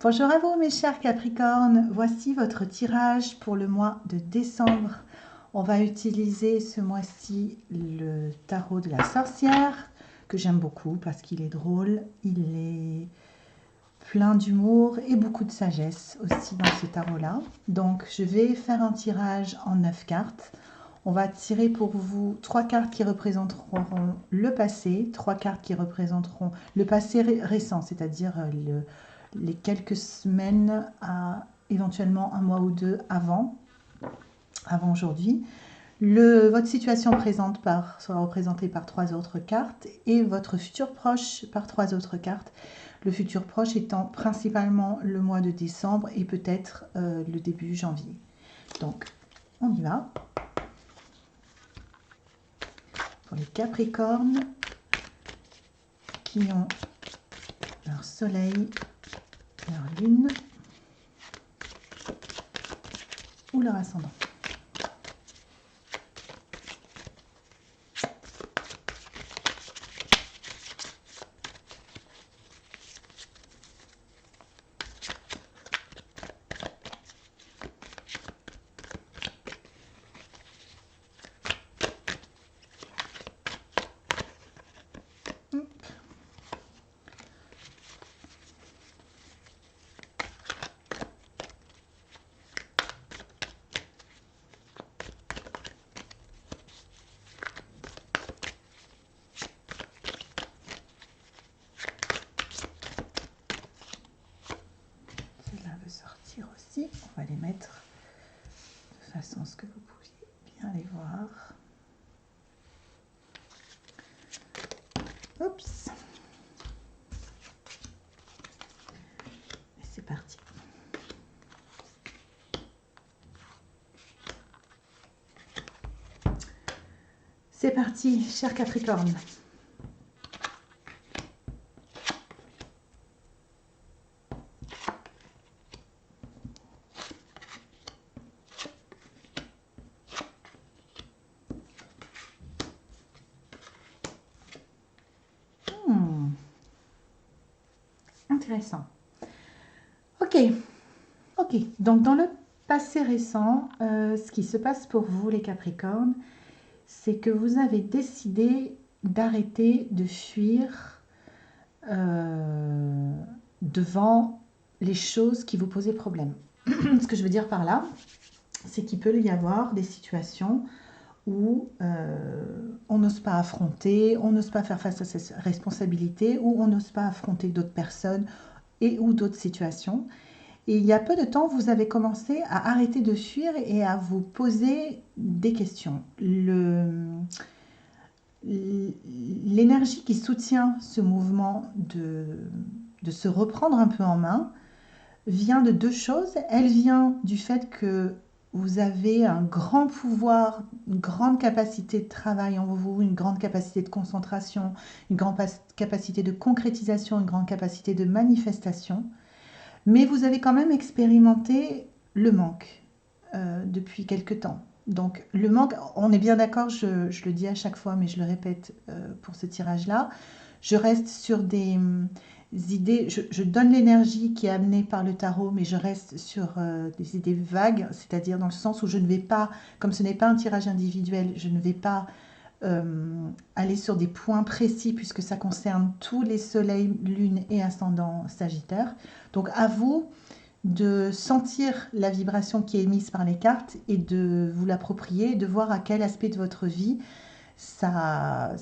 Bonjour à vous mes chers Capricornes, voici votre tirage pour le mois de décembre. On va utiliser ce mois-ci le tarot de la sorcière, que j'aime beaucoup parce qu'il est drôle, il est plein d'humour et beaucoup de sagesse aussi dans ce tarot-là. Donc je vais faire un tirage en 9 cartes. On va tirer pour vous 3 cartes qui représenteront le passé, 3 cartes qui représenteront le passé récent, c'est-à-dire les quelques semaines à éventuellement un mois ou deux avant aujourd'hui. Votre situation présente sera représentée par 3 autres cartes et votre futur proche par 3 autres cartes. Le futur proche étant principalement le mois de décembre et peut-être le début janvier. Donc, on y va. Pour les Capricornes qui ont leur soleil, leur lune ou leur ascendant. Sortir aussi, on va les mettre de façon à ce que vous puissiez bien les voir. Oups. Et c'est parti. C'est parti, cher Capricorne. Intéressant. Ok. Donc dans le passé récent, ce qui se passe pour vous les Capricornes, c'est que vous avez décidé d'arrêter de fuir devant les choses qui vous posaient problème. Ce que je veux dire par là, c'est qu'il peut y avoir des situations où on n'ose pas affronter, on n'ose pas faire face à ses responsabilités, ou on n'ose pas affronter d'autres personnes et ou d'autres situations. Et il y a peu de temps, vous avez commencé à arrêter de fuir et à vous poser des questions. L'énergie qui soutient ce mouvement de se reprendre un peu en main vient de deux choses. Elle vient du fait que vous avez un grand pouvoir, une grande capacité de travail en vous, une grande capacité de concentration, une grande capacité de concrétisation, une grande capacité de manifestation. Mais vous avez quand même expérimenté le manque depuis quelque temps. Donc le manque, on est bien d'accord, je le dis à chaque fois, mais je le répète pour ce tirage-là, je reste sur des idées, je donne l'énergie qui est amenée par le tarot, mais je reste sur des idées vagues, c'est-à-dire dans le sens où je ne vais pas, comme ce n'est pas un tirage individuel, je ne vais pas aller sur des points précis puisque ça concerne tous les soleils, lunes et ascendants sagittaires. Donc à vous de sentir la vibration qui est émise par les cartes et de vous l'approprier, de voir à quel aspect de votre vie ça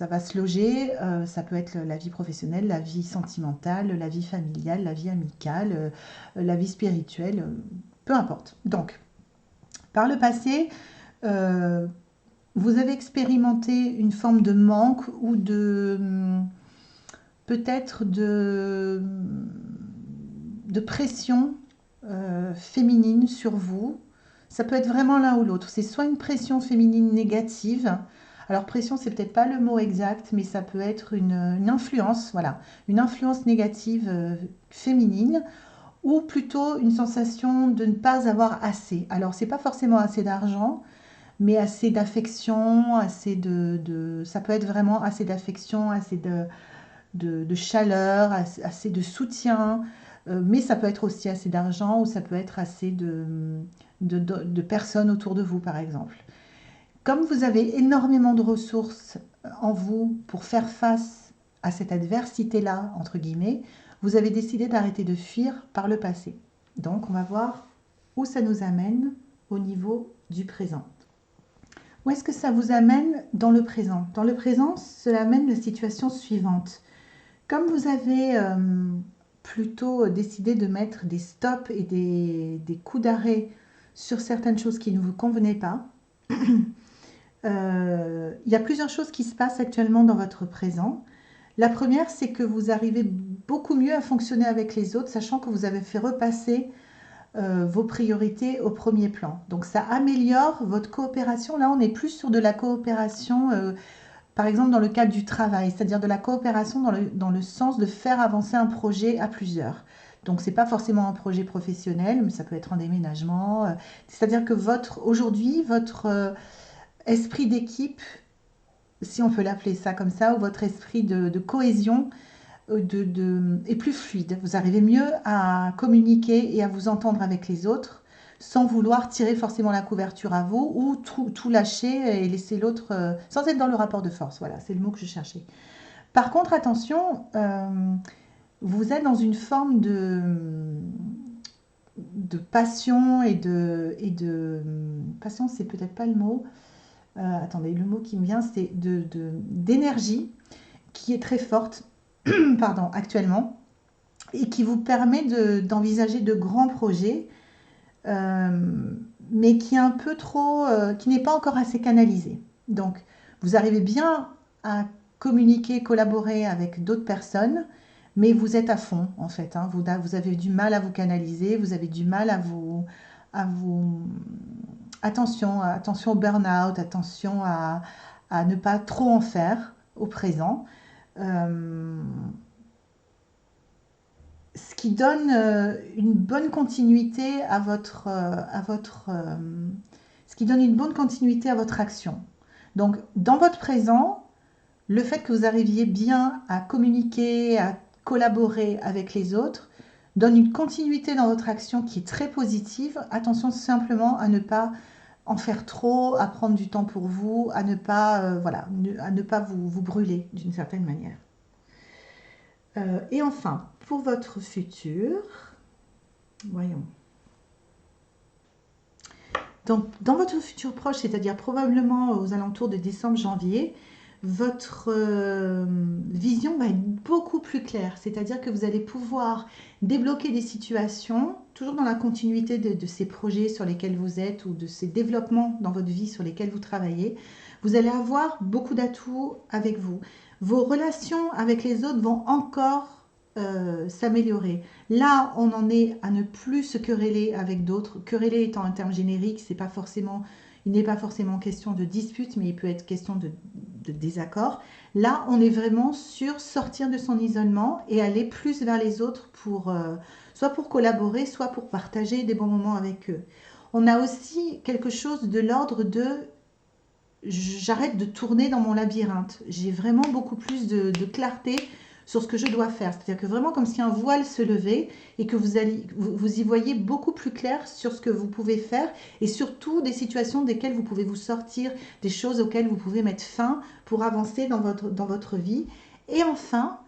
va se loger. Ça peut être la vie professionnelle, la vie sentimentale, la vie familiale, la vie amicale, la vie spirituelle, peu importe. Donc, par le passé, vous avez expérimenté une forme de manque ou de peut-être de pression féminine sur vous. Ça peut être vraiment l'un ou l'autre. C'est soit une pression féminine négative. Alors pression, c'est peut-être pas le mot exact, mais ça peut être une influence, voilà, une influence négative féminine, ou plutôt une sensation de ne pas avoir assez. Alors c'est pas forcément assez d'argent, mais assez d'affection, assez ça peut être vraiment assez d'affection, assez de chaleur, assez de soutien, mais ça peut être aussi assez d'argent ou ça peut être assez de personnes autour de vous, par exemple. Comme vous avez énormément de ressources en vous pour faire face à cette adversité-là, entre guillemets, vous avez décidé d'arrêter de fuir par le passé. Donc, on va voir où ça nous amène au niveau du présent. Où est-ce que ça vous amène dans le présent? Dans le présent, cela amène la situation suivante. Comme vous avez plutôt décidé de mettre des stops et des coups d'arrêt sur certaines choses qui ne vous convenaient pas, il y a plusieurs choses qui se passent actuellement dans votre présent. La première, c'est que vous arrivez beaucoup mieux à fonctionner avec les autres, sachant que vous avez fait repasser vos priorités au premier plan. Donc ça améliore votre coopération. Là, on est plus sur de la coopération, par exemple dans le cadre du travail, c'est-à-dire de la coopération dans le sens de faire avancer un projet à plusieurs. Donc c'est pas forcément un projet professionnel, mais ça peut être un déménagement. C'est-à-dire que aujourd'hui, votre esprit d'équipe, si on peut l'appeler ça comme ça, ou votre esprit de cohésion est plus fluide. Vous arrivez mieux à communiquer et à vous entendre avec les autres sans vouloir tirer forcément la couverture à vous ou tout lâcher et laisser l'autre sans être dans le rapport de force. Voilà, c'est le mot que je cherchais. Par contre, attention, vous êtes dans une forme de passion passion, c'est peut-être pas le mot. Attendez, le mot qui me vient, c'est d'énergie qui est très forte, pardon, actuellement, et qui vous permet d'envisager de grands projets, mais qui est un peu trop, qui n'est pas encore assez canalisé. Donc, vous arrivez bien à communiquer, collaborer avec d'autres personnes, mais vous êtes à fond, en fait. Hein. Vous avez du mal à vous canaliser, vous avez du mal à vous attention au burn-out, attention à ne pas trop en faire au présent. Ce qui donne une bonne continuité ce qui donne une bonne continuité à votre action. Donc, dans votre présent, le fait que vous arriviez bien à communiquer, à collaborer avec les autres, donne une continuité dans votre action qui est très positive. Attention simplement à ne pas en faire trop, à prendre du temps pour vous, à ne pas, à ne pas vous brûler d'une certaine manière. Et enfin, pour votre futur, voyons. Donc, dans votre futur proche, c'est-à-dire probablement aux alentours de décembre-janvier, votre vision va être beaucoup plus claire. C'est-à-dire que vous allez pouvoir débloquer des situations, toujours dans la continuité de ces projets sur lesquels vous êtes ou de ces développements dans votre vie sur lesquels vous travaillez. Vous allez avoir beaucoup d'atouts avec vous. Vos relations avec les autres vont encore s'améliorer. Là, on en est à ne plus se quereller avec d'autres. Quereller étant un terme générique, il n'est pas forcément question de dispute, mais il peut être question de désaccord. Là, on est vraiment sur sortir de son isolement et aller plus vers les autres soit pour collaborer, soit pour partager des bons moments avec eux. On a aussi quelque chose de l'ordre de j'arrête de tourner dans mon labyrinthe. J'ai vraiment beaucoup plus de clarté sur ce que je dois faire. C'est-à-dire que vraiment comme si un voile se levait et que vous y voyez beaucoup plus clair sur ce que vous pouvez faire et surtout des situations desquelles vous pouvez vous sortir, des choses auxquelles vous pouvez mettre fin pour avancer dans votre vie. Et enfin,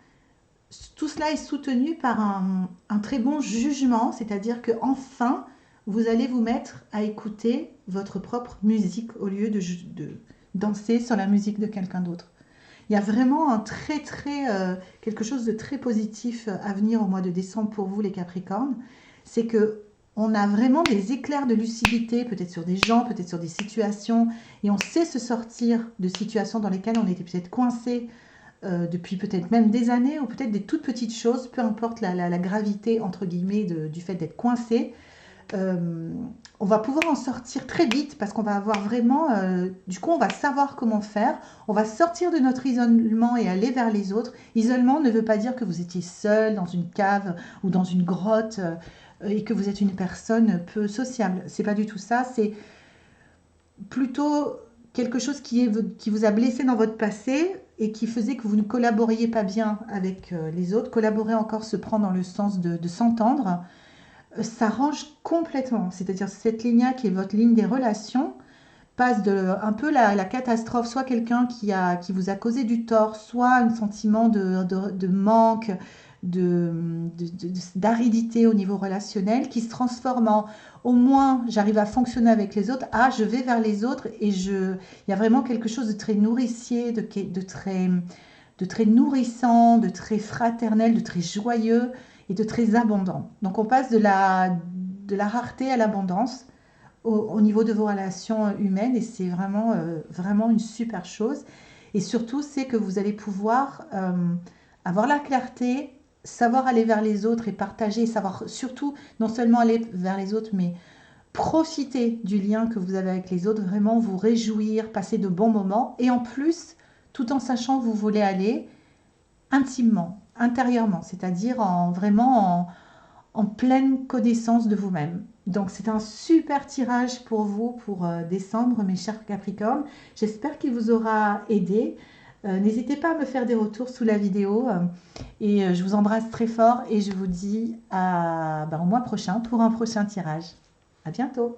tout cela est soutenu par un très bon jugement, c'est-à-dire que enfin, vous allez vous mettre à écouter votre propre musique au lieu de danser sur la musique de quelqu'un d'autre. Il y a vraiment quelque chose de très positif à venir au mois de décembre pour vous les Capricornes. C'est que on a vraiment des éclairs de lucidité, peut-être sur des gens, peut-être sur des situations, et on sait se sortir de situations dans lesquelles on était peut-être coincé depuis peut-être même des années, ou peut-être des toutes petites choses, peu importe la gravité entre guillemets du fait d'être coincé. On va pouvoir en sortir très vite parce qu'on va avoir vraiment, du coup on va savoir comment faire, on va sortir de notre isolement et aller vers les autres. Isolement ne veut pas dire que vous étiez seul dans une cave ou dans une grotte et que vous êtes une personne peu sociable. C'est pas du tout ça, c'est plutôt quelque chose qui vous a blessé dans votre passé et qui faisait que vous ne collaboriez pas bien avec les autres. Collaborer encore se prend dans le sens de s'entendre. Ça range complètement. C'est-à-dire cette ligne qui est votre ligne des relations passe de un peu la catastrophe, soit quelqu'un qui vous a causé du tort, soit un sentiment de manque, d'aridité au niveau relationnel, qui se transforme en au moins j'arrive à fonctionner avec les autres, ah je vais vers les autres et il y a vraiment quelque chose de très nourricier, de très nourrissant, de très fraternel, de très joyeux et de très abondant. Donc on passe de la rareté à l'abondance au niveau de vos relations humaines et c'est vraiment, vraiment une super chose. Et surtout, c'est que vous allez pouvoir avoir la clarté, savoir aller vers les autres et partager, savoir surtout non seulement aller vers les autres, mais profiter du lien que vous avez avec les autres, vraiment vous réjouir, passer de bons moments et en plus, tout en sachant où vous voulez aller intimement, intérieurement, c'est-à-dire en pleine connaissance de vous-même. Donc c'est un super tirage pour vous pour décembre, mes chers Capricornes. J'espère qu'il vous aura aidé. N'hésitez pas à me faire des retours sous la vidéo. Et je vous embrasse très fort et je vous dis au mois prochain pour un prochain tirage. À bientôt.